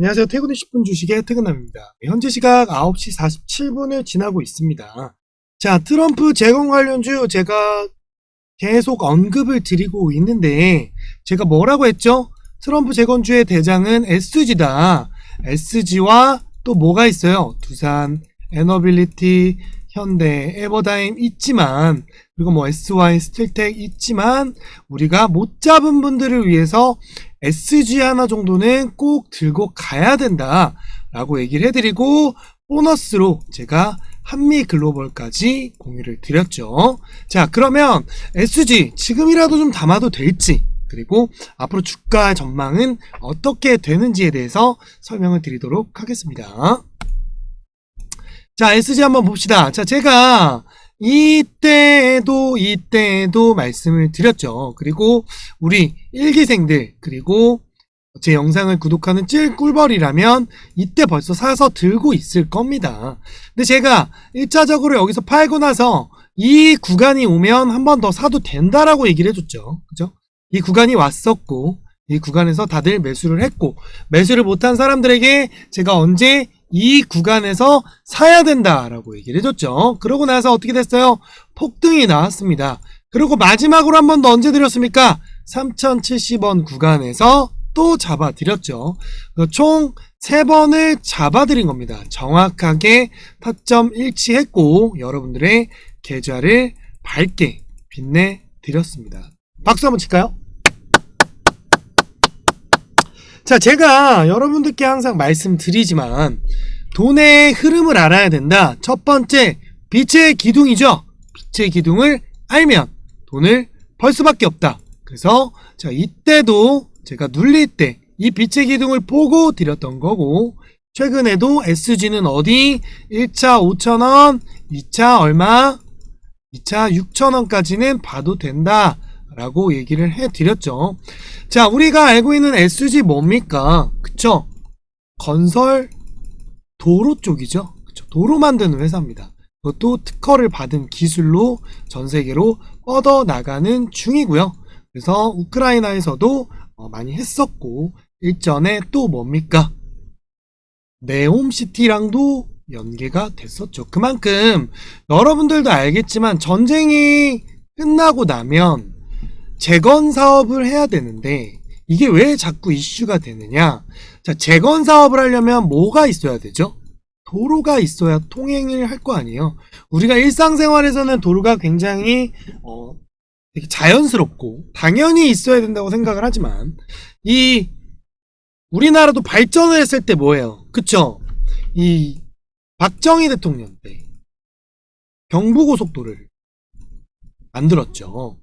안녕하세요. 퇴근 10분 주식의 퇴근남입니다. 현재 시각 9시 47분을 지나고 있습니다. 자, 트럼프 재건 관련주 제가 계속 언급을 드리고 있는데 제가 뭐라고 했죠? 트럼프 재건주의 대장은 SG다. SG와 또 뭐가 있어요? 두산, 에너빌리티, 현대, 에버다임 있지만, 그리고 뭐 SY, 스틸텍 있지만 우리가 못 잡은 분들을 위해서 SG 하나 정도는 꼭 들고 가야 된다 라고 얘기를 해드리고, 보너스로 제가 한미글로벌까지 공유를 드렸죠. 자, 그러면 SG 지금이라도 좀 담아도 될지, 그리고 앞으로 주가 전망은 어떻게 되는지에 대해서 설명을 드리도록 하겠습니다. 자, SG 한번 봅시다. 자, 제가 이때에도 말씀을 드렸죠. 그리고 우리 일기생들, 그리고 제 영상을 구독하는 찔꿀벌이라면 이때 벌써 사서 들고 있을 겁니다. 근데 제가 1차적으로 여기서 팔고 나서 이 구간이 오면 한 번 더 사도 된다라고 얘기를 해줬죠. 그죠? 이 구간이 왔었고, 이 구간에서 다들 매수를 했고, 매수를 못한 사람들에게 제가 언제 이 구간에서 사야 된다라고 얘기를 해줬죠. 그러고 나서 어떻게 됐어요? 폭등이 나왔습니다. 그리고 마지막으로 한 번 더 언제 드렸습니까? 3070원 구간에서 또 잡아드렸죠. 총 3번을 잡아드린 겁니다. 정확하게 타점 일치했고 여러분들의 계좌를 밝게 빛내드렸습니다. 박수 한번 칠까요? 자, 제가 여러분들께 항상 말씀드리지만 돈의 흐름을 알아야 된다. 첫 번째, 빛의 기둥이죠. 빛의 기둥을 알면 돈을 벌 수밖에 없다. 그래서 자, 이때도 제가 눌릴 때 이 빛의 기둥을 보고 드렸던 거고, 최근에도 SG는 어디? 1차 5,000원, 2차 얼마? 2차 6,000원까지는 봐도 된다 라고 얘기를 해드렸죠. 자, 우리가 알고 있는 SG 뭡니까? 그쵸? 건설 도로 쪽이죠. 그쵸? 도로 만드는 회사입니다. 그것도 특허를 받은 기술로 전 세계로 뻗어나가는 중이고요. 그래서 우크라이나에서도 많이 했었고, 일전에 또 뭡니까? 네옴시티랑도 연계가 됐었죠. 그만큼 여러분들도 알겠지만 전쟁이 끝나고 나면 재건 사업을 해야 되는데 이게 왜 자꾸 이슈가 되느냐? 자, 재건 사업을 하려면 뭐가 있어야 되죠? 도로가 있어야 통행을 할 거 아니에요. 우리가 일상생활에서는 도로가 굉장히 되게 자연스럽고 당연히 있어야 된다고 생각을 하지만, 이 우리나라도 발전을 했을 때 뭐예요? 그쵸? 이 박정희 대통령 때 경부고속도로를 만들었죠.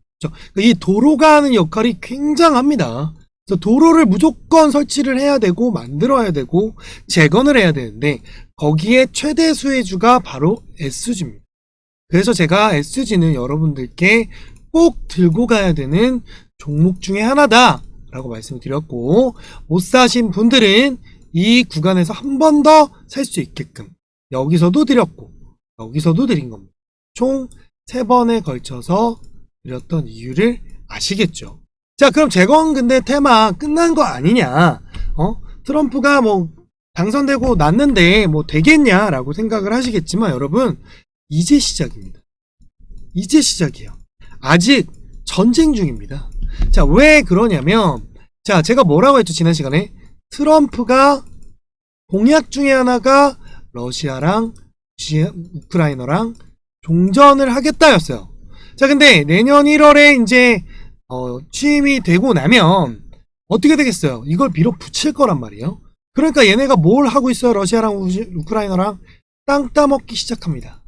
이 도로가 하는 역할이 굉장합니다. 그래서 도로를 무조건 설치를 해야 되고 만들어야 되고 재건을 해야 되는데 거기에 최대 수혜주가 바로 SG입니다. 그래서 제가 SG는 여러분들께 꼭 들고 가야 되는 종목 중에 하나다 라고 말씀을 드렸고, 못 사신 분들은 이 구간에서 한 번 더 살 수 있게끔 여기서도 드렸고 여기서도 드린 겁니다. 총 3번에 걸쳐서 드렸던 이유를 아시겠죠? 자, 그럼 재건 근데 테마 끝난 거 아니냐? 트럼프가 뭐 당선되고 났는데 뭐 되겠냐라고 생각을 하시겠지만, 여러분, 이제 시작입니다. 이제 시작이에요. 아직 전쟁 중입니다. 자, 왜 그러냐면, 자, 제가 뭐라고 했죠, 지난 시간에? 트럼프가 공약 중에 하나가 러시아랑 우크라이나랑 종전을 하겠다였어요. 자, 근데 내년 1월에 이제 취임이 되고 나면 어떻게 되겠어요? 이걸 밀어붙일 거란 말이에요. 그러니까 얘네가 뭘 하고 있어요? 러시아랑 우크라이나랑 땅 따먹기 시작합니다.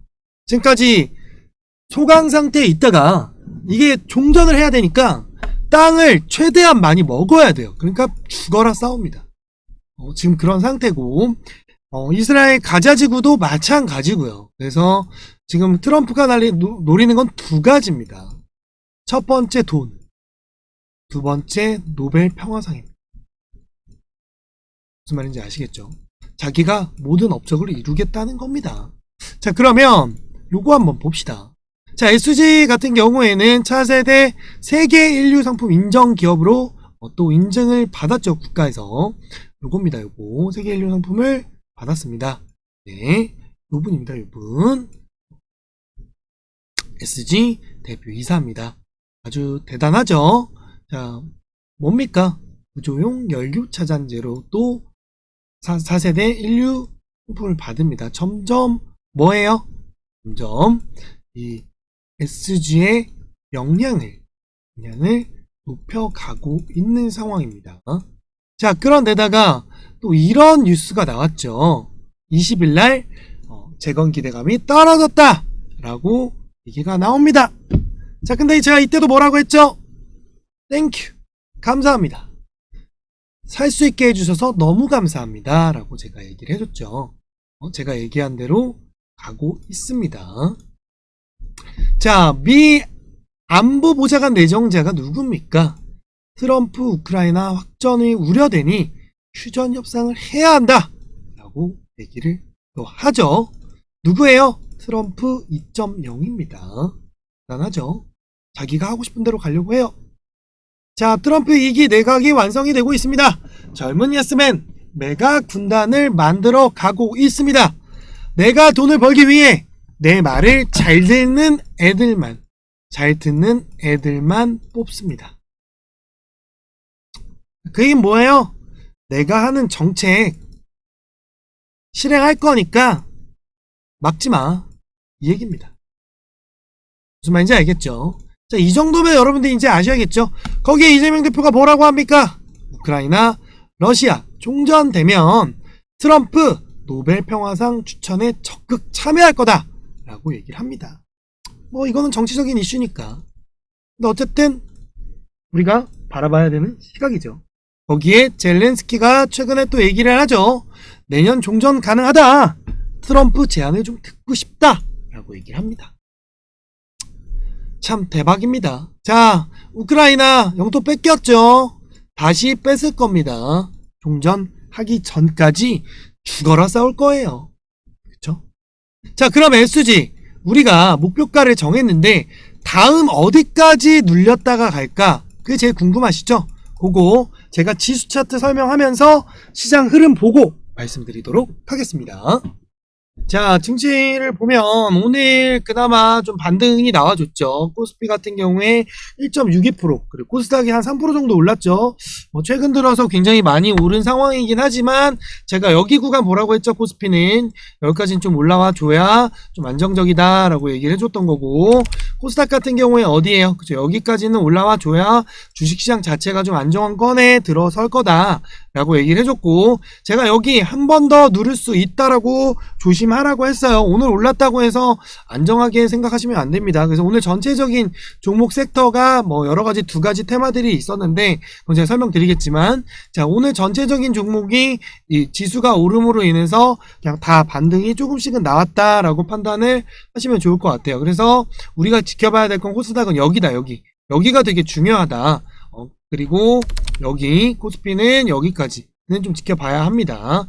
지금까지 소강 상태에 있다가 이게 종전을 해야 되니까 땅을 최대한 많이 먹어야 돼요. 그러니까 죽어라 싸웁니다. 지금 그런 상태고, 이스라엘 가자지구도 마찬가지고요. 그래서 지금 트럼프가 노리는 건 2가지입니다. 첫 번째 돈, 두 번째 노벨 평화상입니다. 무슨 말인지 아시겠죠? 자기가 모든 업적을 이루겠다는 겁니다. 자, 그러면 요거 한번 봅시다. 자, SG 같은 경우에는 차세대 세계 인류 상품 인정 기업으로 또 인증을 받았죠, 국가에서. 요겁니다. 요거 세계인류 상품을 받았습니다. 네, 요분입니다. 요분 SG 대표 이사입니다. 아주 대단하죠. 자, 뭡니까? 구조용 연료 차단제로 또 4세대 인류 상품을 받습니다. 점점 뭐예요? 점점 이 SG의 역량을 높여가고 있는 상황입니다. 자, 그런데다가 또 이런 뉴스가 나왔죠. 20일날 재건 기대감이 떨어졌다 라고 얘기가 나옵니다. 자, 근데 제가 이때도 뭐라고 했죠? 땡큐, 감사합니다, 살 수 있게 해주셔서 너무 감사합니다 라고 제가 얘기를 해줬죠. 제가 얘기한 대로 가고 있습니다. 자, 미 안보보좌관 내정자가 누굽니까? 트럼프 우크라이나 확전이 우려되니 휴전 협상을 해야 한다 라고 얘기를 또 하죠. 누구예요? 트럼프 2.0입니다. 대단하죠. 자기가 하고 싶은 대로 가려고 해요. 자, 트럼프 2기 내각이 완성이 되고 있습니다. 젊은 예스맨 메가 군단을 만들어 가고 있습니다. 내가 돈을 벌기 위해 내 말을 잘 듣는 애들만 뽑습니다. 그게 뭐예요? 내가 하는 정책 실행할 거니까 막지마, 이 얘기입니다. 무슨 말인지 알겠죠? 자, 이 정도면 여러분들 이제 아셔야겠죠? 거기에 이재명 대표가 뭐라고 합니까? 우크라이나, 러시아 종전되면 트럼프 노벨 평화상 추천에 적극 참여할 거다 라고 얘기를 합니다. 뭐 이거는 정치적인 이슈니까. 근데 어쨌든 우리가 바라봐야 되는 시각이죠. 거기에 젤렌스키가 최근에 또 얘기를 하죠. 내년 종전 가능하다, 트럼프 제안을 좀 듣고 싶다 라고 얘기를 합니다. 참 대박입니다. 자, 우크라이나 영토 뺏겼죠. 다시 뺏을 겁니다. 종전하기 전까지 죽어라 싸울 거예요. 그쵸? 자, 그럼 SG 우리가 목표가를 정했는데 다음 어디까지 눌렸다가 갈까? 그게 제일 궁금하시죠? 그거 제가 지수 차트 설명하면서 시장 흐름 보고 말씀드리도록 하겠습니다. 자, 증시를 보면 오늘 그나마 좀 반등이 나와줬죠. 코스피 같은 경우에 1.62%, 그리고 코스닥이 한 3% 정도 올랐죠. 최근 들어서 굉장히 많이 오른 상황이긴 하지만 제가 여기 구간 보라고 했죠. 코스피는 여기까지는 좀 올라와 줘야 좀 안정적이다 라고 얘기를 해줬던 거고, 코스닥 같은 경우에 어디에요? 그죠? 여기까지는 올라와 줘야 주식시장 자체가 좀 안정권에 들어설 거다 라고 얘기를 해줬고, 제가 여기 한 번 더 누를 수 있다라고 조심하라고 했어요. 오늘 올랐다고 해서 안정하게 생각하시면 안 됩니다. 그래서 오늘 전체적인 종목 섹터가 뭐 여러가지 두 가지 테마들이 있었는데 그건 제가 설명드리겠지만, 자, 오늘 전체적인 종목이 이 지수가 오름으로 인해서 그냥 다 반등이 조금씩은 나왔다라고 판단을 하시면 좋을 것 같아요. 그래서 우리가 지켜봐야 될 건 코스닥은 여기다, 여기가 되게 중요하다. 그리고 여기 코스피는 여기까지는 좀 지켜봐야 합니다.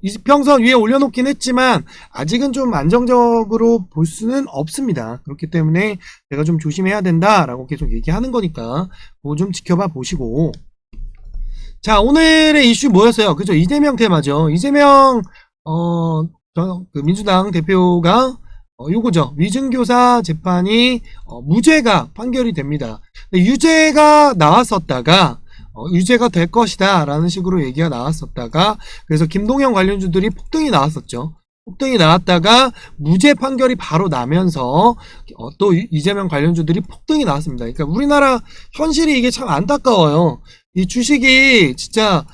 이평선 위에 올려놓긴 했지만 아직은 좀 안정적으로 볼 수는 없습니다. 그렇기 때문에 내가 좀 조심해야 된다라고 계속 얘기하는 거니까 그거 좀 지켜봐 보시고. 자, 오늘의 이슈 뭐였어요? 그죠? 이재명 테마죠. 이재명 그 민주당 대표가 요거죠. 위증교사 재판이 무죄가 판결이 됩니다. 유죄가 나왔었다가 유죄가 될 것이다 라는 식으로 얘기가 나왔었다가, 그래서 김동연 관련주들이 폭등이 나왔었죠. 폭등이 나왔다가 무죄 판결이 바로 나면서 또 이재명 관련주들이 폭등이 나왔습니다. 그러니까 우리나라 현실이 이게 참 안타까워요. 이 주식이 진짜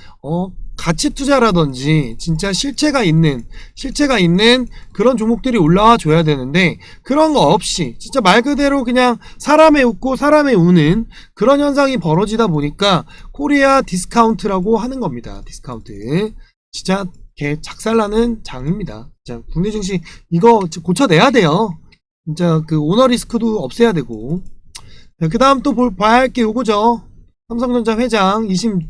가치 투자라든지 진짜 실체가 있는 그런 종목들이 올라와 줘야 되는데 그런 거 없이 진짜 말 그대로 그냥 사람의 웃고 사람의 우는 그런 현상이 벌어지다 보니까 코리아 디스카운트라고 하는 겁니다. 디스카운트. 진짜 개 작살나는 장입니다. 진짜 국내 증시 이거 고쳐내야 돼요. 진짜 그 오너 리스크도 없애야 되고. 그 다음 또 봐야 할 게 요거죠. 삼성전자 회장 2심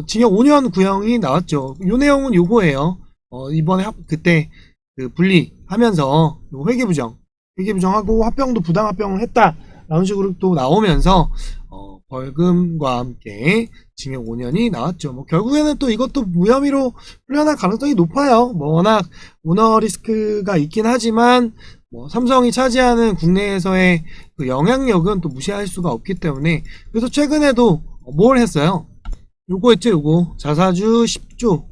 징역 5년 구형이 나왔죠. 요 내용은 요거예요. 이번에 그때 그 분리하면서 요 회계부정하고 합병도 부당 합병을 했다 라는 식으로 또 나오면서 벌금과 함께 징역 5년이 나왔죠. 뭐 결국에는 또 이것도 무혐의로 풀려날 가능성이 높아요. 뭐 워낙 오너 리스크가 있긴 하지만 뭐 삼성이 차지하는 국내에서의 그 영향력은 또 무시할 수가 없기 때문에. 그래서 최근에도 뭘 했어요? 요거 했죠. 요거 자사주 10조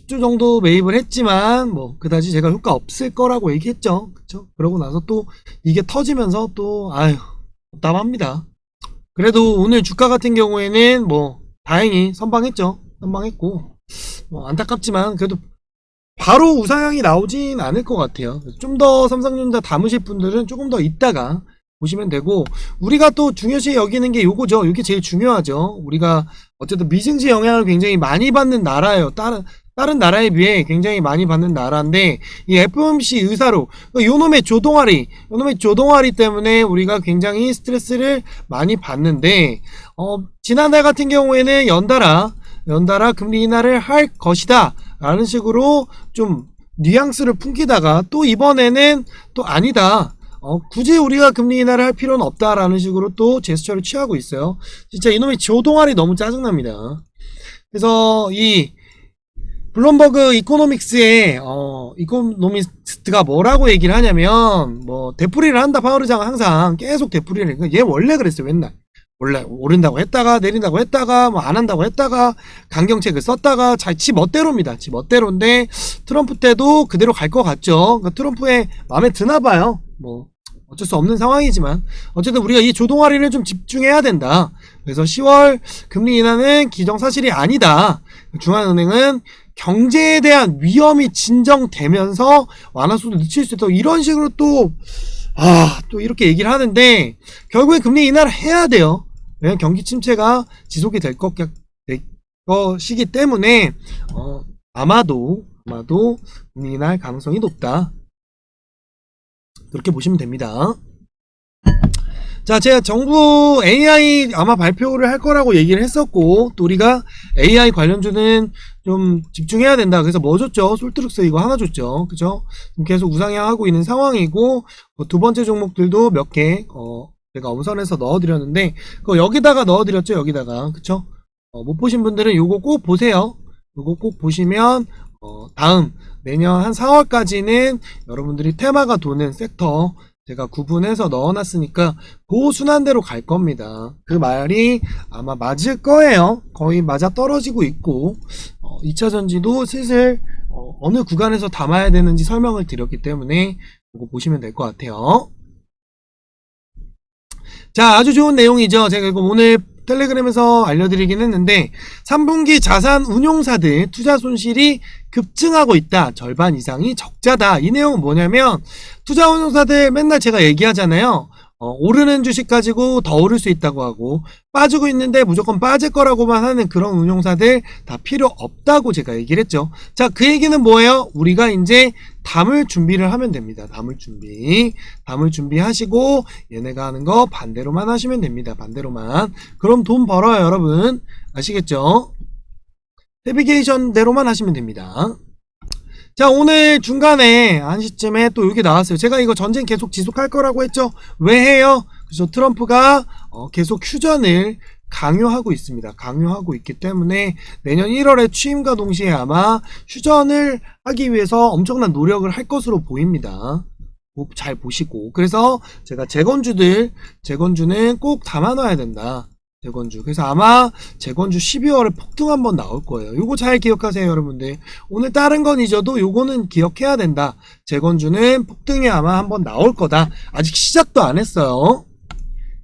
정도 매입을 했지만 뭐 그다지 제가 효과 없을 거라고 얘기했죠. 그쵸? 그러고 나서 또 이게 터지면서 또 아유 답답합니다. 그래도 오늘 주가 같은 경우에는 뭐 다행히 선방했죠. 선방했고 뭐 안타깝지만 그래도 바로 우상향이 나오진 않을 것 같아요. 좀 더 삼성전자 담으실 분들은 조금 더 있다가 보시면 되고, 우리가 또 중요시 여기는 게 요거죠. 이게 제일 중요하죠. 우리가 어쨌든 미증시 영향을 굉장히 많이 받는 나라예요. 다른 나라에 비해 굉장히 많이 받는 나라인데, 이 FOMC 의사로 요놈의 조동아리 때문에 우리가 굉장히 스트레스를 많이 받는데, 지난달 같은 경우에는 연달아 금리 인하를 할 것이다 라는 식으로 좀 뉘앙스를 풍기다가 또 이번에는 또 아니다, 굳이 우리가 금리 인하를 할 필요는 없다라는 식으로 또 제스처를 취하고 있어요. 진짜 이놈의 조동아리 너무 짜증납니다. 그래서 이 블룸버그 이코노믹스의 이코노미스트가 뭐라고 얘기를 하냐면, 뭐 되풀이를 한다. 파월의장은 항상 계속 되풀이를. 얘 원래 그랬어요. 맨날 원래 오른다고 했다가 내린다고 했다가 뭐 안 한다고 했다가 강경책을 썼다가 지 멋대로입니다. 지 멋대로인데 트럼프 때도 그대로 갈 것 같죠. 그러니까 트럼프의 마음에 드나 봐요. 뭐 어쩔 수 없는 상황이지만 어쨌든 우리가 이 조동아리를 좀 집중해야 된다. 그래서 10월 금리 인하는 기정사실이 아니다. 중앙은행은 경제에 대한 위험이 진정되면서 완화수도 늦출 수 있다. 이런 식으로 또 이렇게 얘기를 하는데, 결국에 금리 인하를 해야 돼요. 왜냐면 경기 침체가 지속이 될 것이기 때문에, 아마도 금리 인하할 가능성이 높다. 그렇게 보시면 됩니다. 자, 제가 정부 AI 아마 발표를 할 거라고 얘기를 했었고, 또 우리가 AI 관련주는 좀 집중해야 된다. 그래서 뭐 줬죠? 솔트룩스 이거 하나 줬죠. 그죠? 계속 우상향하고 있는 상황이고, 두 번째 종목들도 몇 개, 제가 엄선해서 넣어드렸는데, 그거 여기다가 넣어드렸죠? 여기다가. 그쵸? 못 보신 분들은 요거 꼭 보세요. 요거 꼭 보시면, 다음, 내년 한 4월까지는 여러분들이 테마가 도는 섹터, 제가 구분해서 넣어놨으니까 그 순환대로 갈 겁니다. 그 말이 아마 맞을 거예요. 거의 맞아 떨어지고 있고, 2차전지도 슬슬 어느 구간에서 담아야 되는지 설명을 드렸기 때문에 그거 보시면 될 것 같아요. 자, 아주 좋은 내용이죠. 제가 이거 오늘 텔레그램에서 알려드리긴 했는데, 3분기 자산 운용사들 투자 손실이 급증하고 있다. 절반 이상이 적자다. 이 내용은 뭐냐면, 투자 운용사들 맨날 제가 얘기하잖아요. 오르는 주식 가지고 더 오를 수 있다고 하고, 빠지고 있는데 무조건 빠질 거라고만 하는 그런 운용사들 다 필요 없다고 제가 얘기를 했죠. 자, 그 얘기는 뭐예요? 우리가 이제 담을 준비를 하면 됩니다. 담을 준비하시고 얘네가 하는 거 반대로만 하시면 됩니다. 반대로만. 그럼 돈 벌어요, 여러분. 아시겠죠? 내비게이션대로만 하시면 됩니다. 자, 오늘 중간에 1시쯤에 또 여기 나왔어요. 제가 이거 전쟁 계속 지속할 거라고 했죠. 왜 해요? 그래서 트럼프가 계속 휴전을 강요하고 있습니다. 강요하고 있기 때문에 내년 1월에 취임과 동시에 아마 휴전을 하기 위해서 엄청난 노력을 할 것으로 보입니다. 잘 보시고. 그래서 제가 재건주는 꼭 담아놔야 된다. 재건주. 그래서 아마 재건주 12월에 폭등 한번 나올 거예요. 요거 잘 기억하세요, 여러분들. 오늘 다른 건 잊어도 요거는 기억해야 된다. 재건주는 폭등이 아마 한번 나올 거다. 아직 시작도 안 했어요.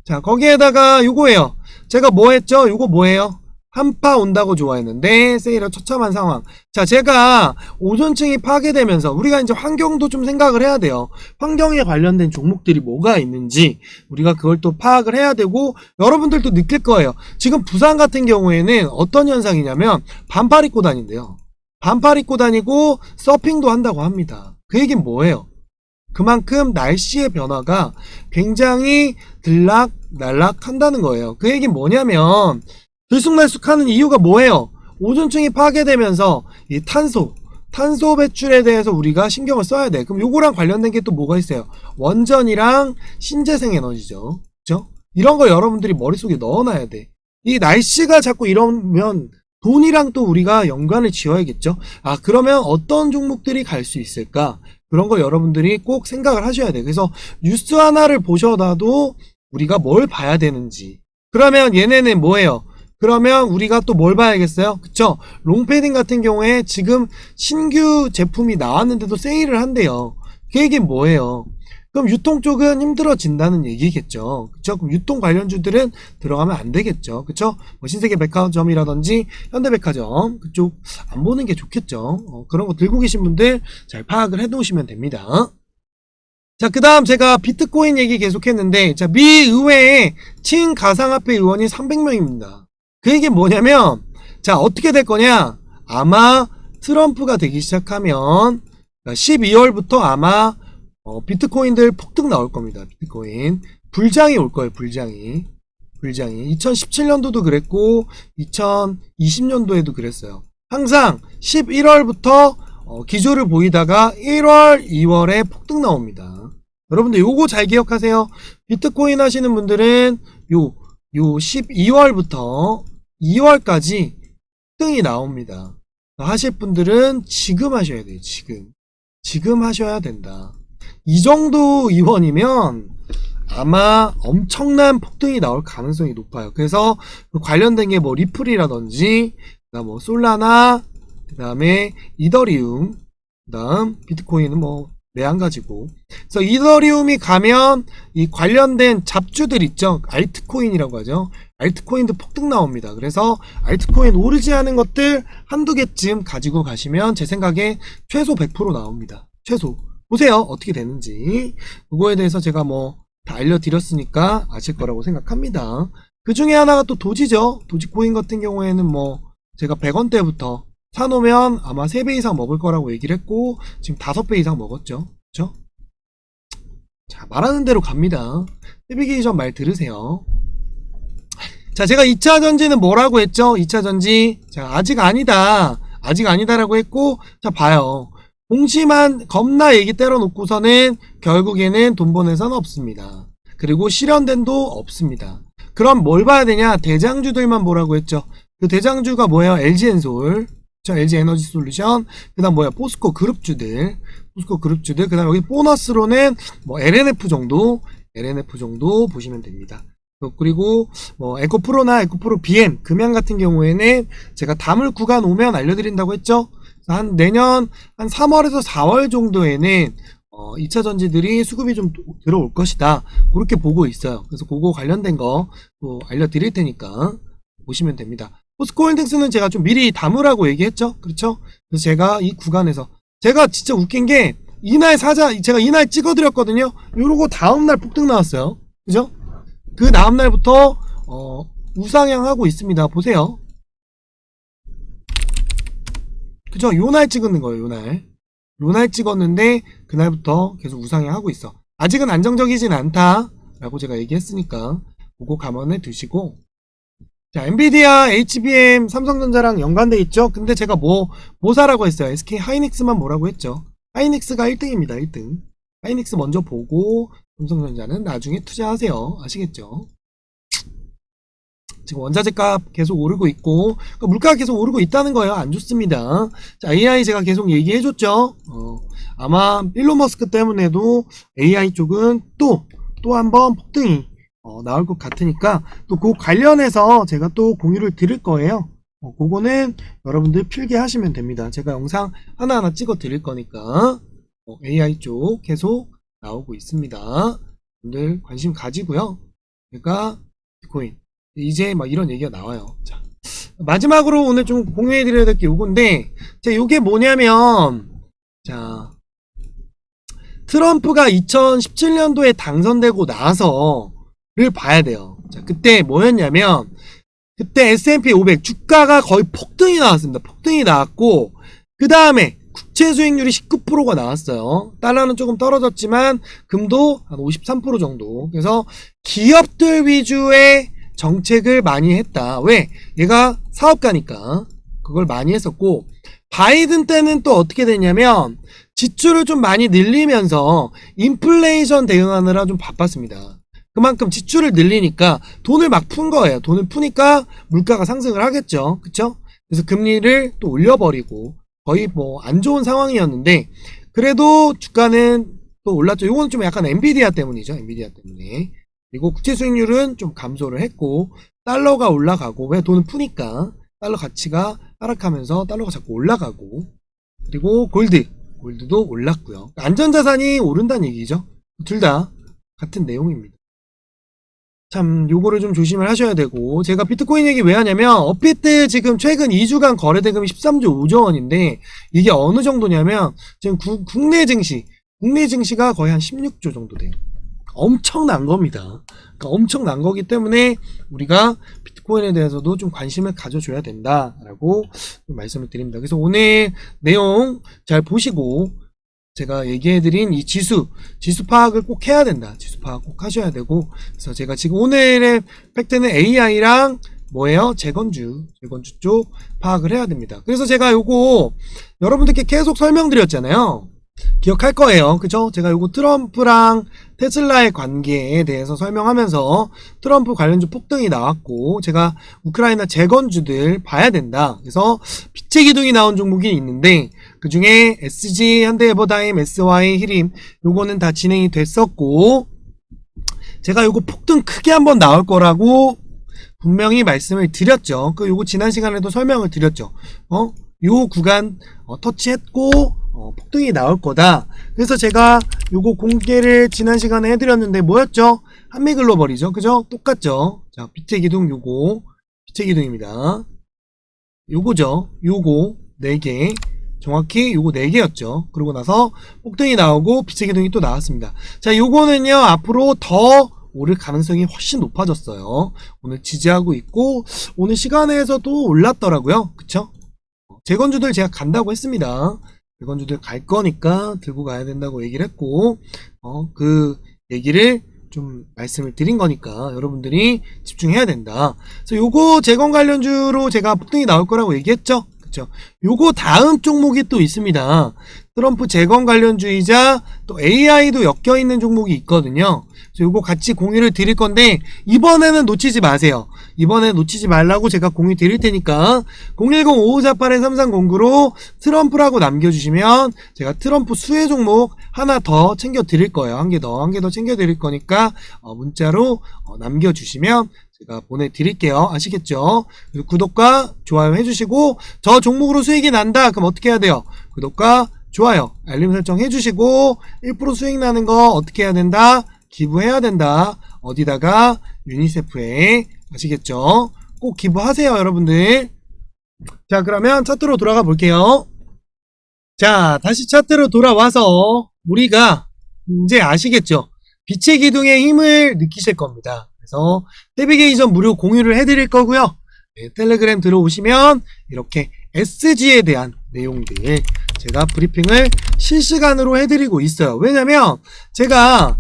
자, 거기에다가 요거예요. 제가 뭐 했죠? 요거 뭐예요? 한파 온다고 좋아했는데 세일을 처참한 상황. 자, 제가 오존층이 파괴되면서 우리가 이제 환경도 좀 생각을 해야 돼요. 환경에 관련된 종목들이 뭐가 있는지 우리가 그걸 또 파악을 해야 되고, 여러분들도 느낄 거예요. 지금 부산 같은 경우에는 어떤 현상이냐면 반팔 입고 다닌대요. 반팔 입고 다니고 서핑도 한다고 합니다. 그 얘기는 뭐예요? 그만큼 날씨의 변화가 굉장히 들락날락 한다는 거예요. 그 얘기는 뭐냐면, 들쑥날쑥하는 이유가 뭐예요? 오존층이 파괴되면서 이 탄소 배출에 대해서 우리가 신경을 써야 돼. 그럼 요거랑 관련된 게 또 뭐가 있어요? 원전이랑 신재생 에너지죠. 그죠? 이런 거 여러분들이 머릿속에 넣어놔야 돼. 이 날씨가 자꾸 이러면 돈이랑 또 우리가 연관을 지어야겠죠. 아, 그러면 어떤 종목들이 갈 수 있을까? 그런 거 여러분들이 꼭 생각을 하셔야 돼요. 그래서 뉴스 하나를 보셔도 우리가 뭘 봐야 되는지. 그러면 얘네는 뭐예요? 그러면 우리가 또 뭘 봐야겠어요? 그쵸? 롱패딩 같은 경우에 지금 신규 제품이 나왔는데도 세일을 한대요. 그 얘기는 뭐예요? 그럼 유통 쪽은 힘들어진다는 얘기겠죠. 그쵸? 그럼 유통 관련주들은 들어가면 안 되겠죠. 그쵸? 뭐 신세계 백화점이라든지 현대백화점 그쪽 안 보는 게 좋겠죠. 그런 거 들고 계신 분들 잘 파악을 해 놓으시면 됩니다. 자, 그 다음 제가 비트코인 얘기 계속 했는데, 자, 미 의회에 친가상화폐 의원이 300명입니다. 그 얘기는 뭐냐면, 자, 어떻게 될 거냐? 아마 트럼프가 되기 시작하면, 12월부터 아마, 비트코인들 폭등 나올 겁니다. 비트코인. 불장이 올 거예요, 불장이. 2017년도도 그랬고, 2020년도에도 그랬어요. 항상 11월부터 기조를 보이다가 1월, 2월에 폭등 나옵니다. 여러분들 요거 잘 기억하세요. 비트코인 하시는 분들은 요 12월부터 2월까지 폭등이 나옵니다. 하실 분들은 지금 하셔야 돼요. 지금 하셔야 된다. 이 정도 의원이면 아마 엄청난 폭등이 나올 가능성이 높아요. 그래서 관련된 게 뭐 리플이라든지 뭐 솔라나 그 다음에 이더리움, 그 다음 비트코인은 뭐 매한가지고. 그래서 이더리움이 가면 이 관련된 잡주들 있죠. 알트코인이라고 하죠. 알트코인도 폭등 나옵니다. 그래서 알트코인 오르지 않은 것들 한두 개쯤 가지고 가시면 제 생각에 최소 100% 나옵니다. 최소. 보세요. 어떻게 되는지. 그거에 대해서 제가 뭐 다 알려드렸으니까 아실 거라고 생각합니다. 그 중에 하나가 또 도지죠. 도지코인 같은 경우에는 뭐 제가 100원대부터 사놓으면 아마 3배 이상 먹을 거라고 얘기를 했고 지금 5배 이상 먹었죠. 그쵸? 자, 말하는 대로 갑니다. 헤비게이 전 말 들으세요. 자, 제가 2차전지는 뭐라고 했죠? 2차전지. 자, 아직 아니다라고 했고, 자, 봐요. 공시만 겁나 얘기 때려놓고서는 결국에는 돈 번 회사는 없습니다. 그리고 실현된도 없습니다. 그럼 뭘 봐야 되냐? 대장주들만 보라고 했죠. 그 대장주가 뭐예요? LG엔솔, LG에너지솔루션, 그 다음 뭐야? 포스코 그룹주들, 그 다음 여기 보너스로는 뭐 LNF 정도 보시면 됩니다. 그리고 뭐 에코프로나 에코프로 BM, 금양 같은 경우에는 제가 다물 구간 오면 알려드린다고 했죠. 한 내년 한 3월에서 4월 정도에는 2차 전지들이 수급이 좀 들어올 것이다. 그렇게 보고 있어요. 그래서 그거 관련된 거 또 알려드릴 테니까 보시면 됩니다. 포스코홀딩스는 제가 좀 미리 담으라고 얘기했죠. 그렇죠? 그래서 제가 이 구간에서 제가 진짜 웃긴 게 이날 사자 제가 이날 찍어드렸거든요. 요러고 다음날 폭등 나왔어요. 그죠? 그 다음날부터 우상향 하고 있습니다. 보세요. 그죠? 요날 찍는 거예요. 요날 찍었는데 그날부터 계속 우상향 하고 있어. 아직은 안정적이진 않다 라고 제가 얘기했으니까 그거 감안해 두시고. 자, 엔비디아, HBM, 삼성전자랑 연관돼 있죠? 근데 제가 뭐 사라고 했어요? SK 하이닉스만 뭐라고 했죠? 하이닉스가 1등입니다. 1등. 하이닉스 먼저 보고 삼성전자는 나중에 투자하세요. 아시겠죠? 지금 원자재 값 계속 오르고 있고, 그러니까 물가가 계속 오르고 있다는 거예요. 안 좋습니다. 자, AI 제가 계속 얘기해줬죠. 아마 일론 머스크 때문에도 AI 쪽은 또 한번 폭등이 나올 것 같으니까 또 그 관련해서 제가 또 공유를 드릴 거예요. 그거는 여러분들 필기 하시면 됩니다. 제가 영상 하나하나 찍어 드릴 거니까 AI 쪽 계속 나오고 있습니다. 여러분들 관심 가지고요. 그러니까 비트코인 이제 막 이런 얘기가 나와요. 자, 마지막으로 오늘 좀 공유해 드려야 될 게 요건데, 자, 요게 뭐냐면, 자, 트럼프가 2017년도에 당선되고 나서를 봐야 돼요. 자, 그때 뭐였냐면, 그때 S&P 500 주가가 거의 폭등이 나왔습니다. 폭등이 나왔고, 그 다음에 국채 수익률이 19%가 나왔어요. 달러는 조금 떨어졌지만, 금도 한 53% 정도. 그래서 기업들 위주의 정책을 많이 했다. 왜? 얘가 사업가니까 그걸 많이 했었고, 바이든 때는 또 어떻게 됐냐면 지출을 좀 많이 늘리면서 인플레이션 대응하느라 좀 바빴습니다. 그만큼 지출을 늘리니까 돈을 막 푼 거예요. 돈을 푸니까 물가가 상승을 하겠죠. 그쵸? 그래서 금리를 또 올려버리고 거의 뭐 안 좋은 상황이었는데 그래도 주가는 또 올랐죠. 요거는 좀 약간 엔비디아 때문이죠. 엔비디아 때문에. 그리고 국채 수익률은 좀 감소를 했고 달러가 올라가고 왜 돈을 푸니까 달러 가치가 하락하면서 달러가 자꾸 올라가고 그리고 골드도 올랐고요. 안전자산이 오른다는 얘기죠. 둘 다 같은 내용입니다. 참 요거를 좀 조심을 하셔야 되고 제가 비트코인 얘기 왜 하냐면 업비트 지금 최근 2주간 거래 대금이 13조 5조 원인데 이게 어느 정도냐면 지금 국내 증시가 거의 한 16조 정도 돼요. 엄청난 겁니다. 그러니까 엄청난 거기 때문에 우리가 비트코인에 대해서도 좀 관심을 가져줘야 된다라고 말씀을 드립니다. 그래서 오늘 내용 잘 보시고 제가 얘기해드린 이 지수 파악을 꼭 해야 된다. 지수 파악 꼭 하셔야 되고 그래서 제가 지금 오늘의 팩트는 AI랑 뭐예요? 재건주 쪽 파악을 해야 됩니다. 그래서 제가 요거 여러분들께 계속 설명드렸잖아요. 기억할 거예요. 그죠? 제가 요거 트럼프랑 테슬라의 관계에 대해서 설명하면서 트럼프 관련주 폭등이 나왔고 제가 우크라이나 재건주들 봐야 된다. 그래서 빛의 기둥이 나온 종목이 있는데 그 중에 SG, 현대에버다임, SY, 히림 요거는 다 진행이 됐었고 제가 요거 폭등 크게 한번 나올 거라고 분명히 말씀을 드렸죠. 요거 지난 시간에도 설명을 드렸죠. 요 구간 터치했고 폭등이 나올 거다. 그래서 제가 요거 공개를 지난 시간에 해드렸는데 뭐였죠? 한미글로벌이죠. 그죠? 똑같죠? 자, 빛의 기둥 요거 빛의 기둥입니다. 요거죠. 요거 4개 정확히 요거 4개였죠. 그러고 나서 폭등이 나오고 빛의 기둥이 또 나왔습니다. 자, 요거는요 앞으로 더 오를 가능성이 훨씬 높아졌어요. 오늘 지지하고 있고 오늘 시간에서도 올랐더라고요. 그쵸? 재건주들 제가 간다고 했습니다. 재건주들 갈 거니까 들고 가야 된다고 얘기를 했고 그 얘기를 좀 말씀을 드린 거니까 여러분들이 집중해야 된다. 그래서 요거 재건 관련주로 제가 폭등이 나올 거라고 얘기했죠. 그쵸? 요거 다음 종목이 또 있습니다. 트럼프 재건 관련주이자 또 AI도 엮여있는 종목이 있거든요. 그래서 요거 같이 공유를 드릴 건데 이번에는 놓치지 마세요. 이번에 놓치지 말라고 제가 공유 드릴 테니까 010-5548-3309로 트럼프라고 남겨주시면 제가 트럼프 수혜 종목 하나 더 챙겨 드릴 거예요. 한 개 더 챙겨 드릴 거니까 문자로 남겨주시면 제가 보내드릴게요. 아시겠죠? 구독과 좋아요 해주시고 저 종목으로 수익이 난다 그럼 어떻게 해야 돼요? 구독과 좋아요 알림 설정 해주시고 1% 수익 나는 거 어떻게 해야 된다? 기부해야 된다. 어디다가? 유니세프에. 아시겠죠? 꼭 기부하세요 여러분들. 자, 그러면 차트로 돌아가 볼게요. 자, 다시 차트로 돌아와서 우리가 이제 아시겠죠? 빛의 기둥의 힘을 느끼실 겁니다. 그래서 내비게이션 무료 공유를 해드릴 거고요. 네, 텔레그램 들어오시면 이렇게 SG에 대한 내용들 제가 브리핑을 실시간으로 해드리고 있어요. 왜냐면 제가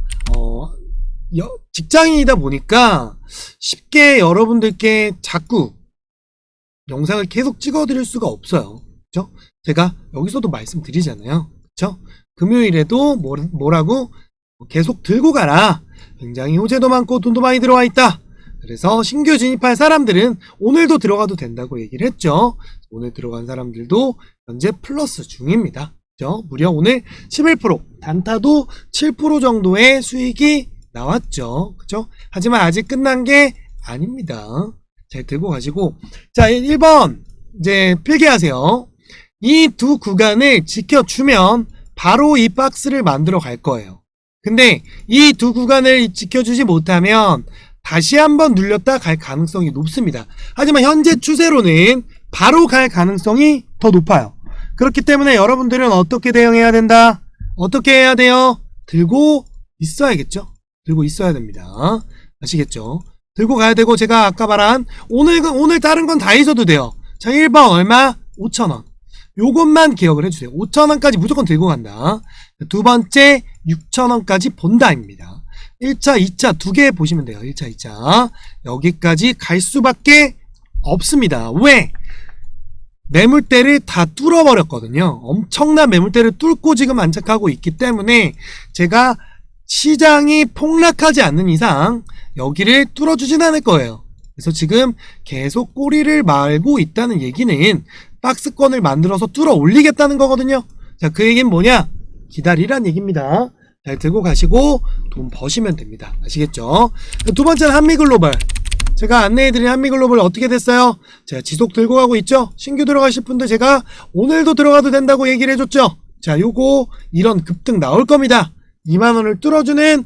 직장인이다 보니까 쉽게 여러분들께 자꾸 영상을 계속 찍어드릴 수가 없어요. 그쵸? 제가 여기서도 말씀드리잖아요. 그쵸? 금요일에도 뭐라고? 계속 들고 가라. 굉장히 호재도 많고 돈도 많이 들어와 있다. 그래서 신규 진입할 사람들은 오늘도 들어가도 된다고 얘기를 했죠. 오늘 들어간 사람들도 현재 플러스 중입니다. 그죠? 무려 오늘 11%, 단타도 7% 정도의 수익이 나왔죠. 그죠? 하지만 아직 끝난 게 아닙니다. 잘 들고 가시고. 자, 1번, 이제 필기하세요. 이 두 구간을 지켜주면 바로 이 박스를 만들어 갈 거예요. 근데 이 두 구간을 지켜주지 못하면 다시 한번 눌렸다 갈 가능성이 높습니다. 하지만 현재 추세로는 바로 갈 가능성이 더 높아요. 그렇기 때문에 여러분들은 어떻게 대응해야 된다? 어떻게 해야 돼요? 들고 있어야겠죠? 들고 있어야 됩니다. 아시겠죠? 들고 가야 되고 제가 아까 말한 오늘 다른 건 다 있어도 돼요. 자, 1번 얼마? 5,000원. 요것만 기억을 해주세요. 5,000원까지 무조건 들고 간다. 두 번째 6,000원까지 본다입니다. 1차, 2차 두 개 보시면 돼요. 1차, 2차. 여기까지 갈 수밖에 없습니다. 왜? 매물대를 다 뚫어버렸거든요. 엄청난 매물대를 뚫고 지금 안착하고 있기 때문에 제가 시장이 폭락하지 않는 이상 여기를 뚫어주진 않을 거예요. 그래서 지금 계속 꼬리를 말고 있다는 얘기는 박스권을 만들어서 뚫어 올리겠다는 거거든요. 자, 그 얘기는 뭐냐? 기다리란 얘기입니다. 잘 들고 가시고 돈 버시면 됩니다. 아시겠죠? 두 번째는 한미글로벌. 제가 안내해드린 한미글로벌 어떻게 됐어요? 제가 지속 들고 가고 있죠? 신규 들어가실 분들 제가 오늘도 들어가도 된다고 얘기를 해줬죠? 자, 요거 이런 급등 나올 겁니다. 2만원을 뚫어주는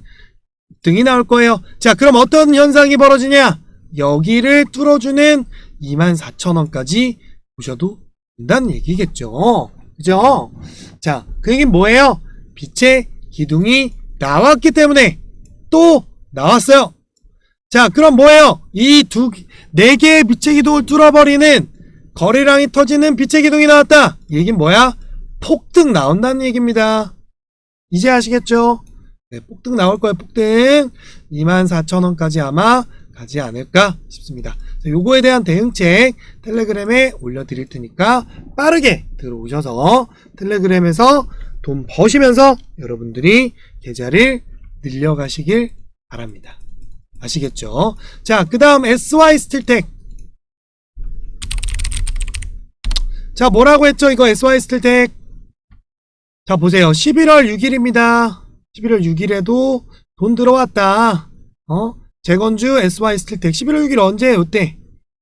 급등이 나올 거예요. 자, 그럼 어떤 현상이 벌어지냐? 여기를 뚫어주는 24,000원까지 보셔도 된다는 얘기겠죠. 그죠? 자, 그 얘기는 뭐예요? 빛의 기둥이 나왔기 때문에 또 나왔어요. 자, 그럼 뭐예요? 이 네 개의 빛의 기둥을 뚫어버리는 거래량이 터지는 빛의 기둥이 나왔다. 이 얘기는 뭐야? 폭등 나온다는 얘기입니다. 이제 아시겠죠? 네, 폭등 나올 거예요. 폭등 24,000원까지 아마 가지 않을까 싶습니다. 자, 요거에 대한 대응책 텔레그램에 올려드릴 테니까 빠르게 들어오셔서 텔레그램에서 돈 버시면서 여러분들이 계좌를 늘려가시길 바랍니다. 아시겠죠? 자, 그 다음 SY 스틸텍. 자, 뭐라고 했죠? 이거 SY 스틸텍. 자, 보세요. 11월 6일입니다. 11월 6일에도 돈 들어왔다. 재건주 SY 스틸텍 11월 6일 언제?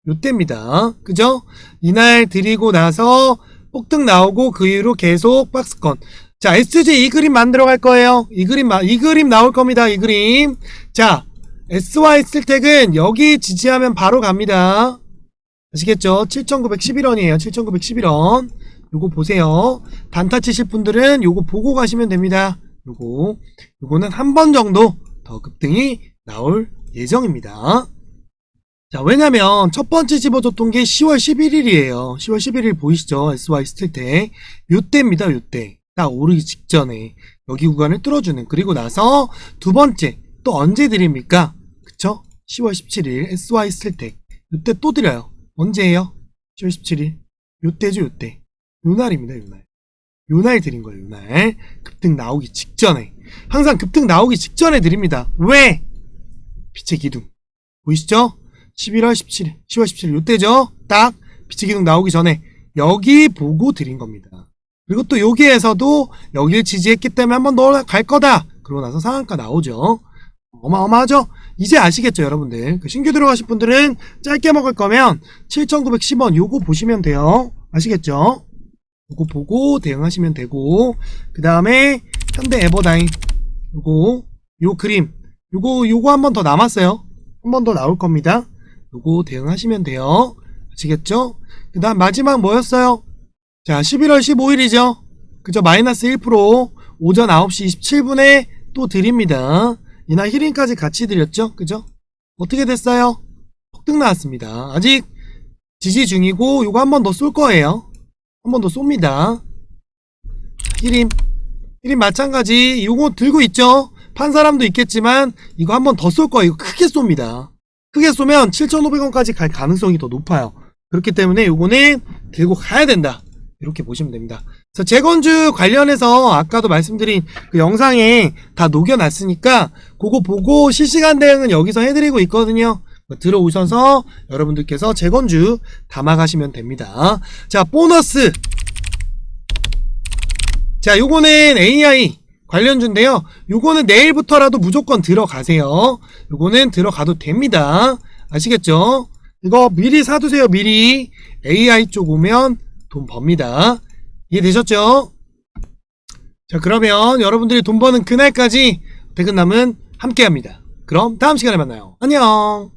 요때입니다. 그죠? 이날 드리고 나서 폭등 나오고 그 이후로 계속 박스권. 자, SG 이 그림 만들어 갈 거예요. 이 그림 나올 겁니다. 이 그림. 자, SY 스틸텍은 여기 지지하면 바로 갑니다. 아시겠죠? 7,911원이에요. 7,911원. 요거 보세요. 단타 치실 분들은 요거 보고 가시면 됩니다. 요거는 한 번 정도 더 급등이 나올 예정입니다. 자, 왜냐면 첫 번째 집어줬던 게 10월 11일이에요. 10월 11일 보이시죠? SY 스틸텍. 요때입니다. 요때. 딱 오르기 직전에 여기 구간을 뚫어주는. 그리고 나서 두 번째 또 언제 드립니까? 그쵸? 10월 17일 SY 스틸텍. 요때 또 드려요. 언제예요? 10월 17일. 요때죠, 요때. 요날입니다, 요날. 요날 드린 거예요, 요날. 급등 나오기 직전에. 항상 급등 나오기 직전에 드립니다. 왜? 빛의 기둥. 보이시죠? 11월 17일, 10월 17일 요때죠? 딱 빛의 기둥 나오기 전에 여기 보고 드린 겁니다. 그리고 또 여기에서도 여기를 지지했기 때문에 한 번 더 갈 거다. 그러고 나서 상한가 나오죠. 어마어마하죠? 이제 아시겠죠, 여러분들? 신규 들어가실 분들은 짧게 먹을 거면 7,910원 요거 보시면 돼요. 아시겠죠? 요거 보고 대응하시면 되고, 그 다음에 현대 에버다인 요 그림 요거 한 번 더 남았어요. 한 번 더 나올 겁니다. 요거 대응하시면 돼요. 아시겠죠? 그 다음 마지막 뭐였어요? 자, 11월 15일이죠? 그죠? 마이너스 1% 오전 9시 27분에 또 드립니다. 이날 히링까지 같이 드렸죠? 그죠? 어떻게 됐어요? 폭등 나왔습니다. 아직 지지 중이고 요거 한 번 더 쏠 거예요. 한 번 더 쏩니다. 히림 마찬가지. 요거 들고 있죠? 판 사람도 있겠지만 이거 한 번 더 쏠 거예요. 이거 크게 쏩니다. 크게 쏘면 7,500원까지 갈 가능성이 더 높아요. 그렇기 때문에 요거는 들고 가야 된다. 이렇게 보시면 됩니다. 그래서 재건주 관련해서 아까도 말씀드린 그 영상에 다 녹여놨으니까 그거 보고 실시간 대응은 여기서 해드리고 있거든요. 들어오셔서 여러분들께서 재건주 담아가시면 됩니다. 자, 보너스. 자, 요거는 AI 관련주인데요. 요거는 내일부터라도 무조건 들어가세요. 요거는 들어가도 됩니다. 아시겠죠? 이거 미리 사두세요. 미리. AI 쪽 오면 돈 법니다. 이해되셨죠? 자, 그러면 여러분들이 돈 버는 그날까지 백은남은 함께합니다. 그럼 다음 시간에 만나요. 안녕.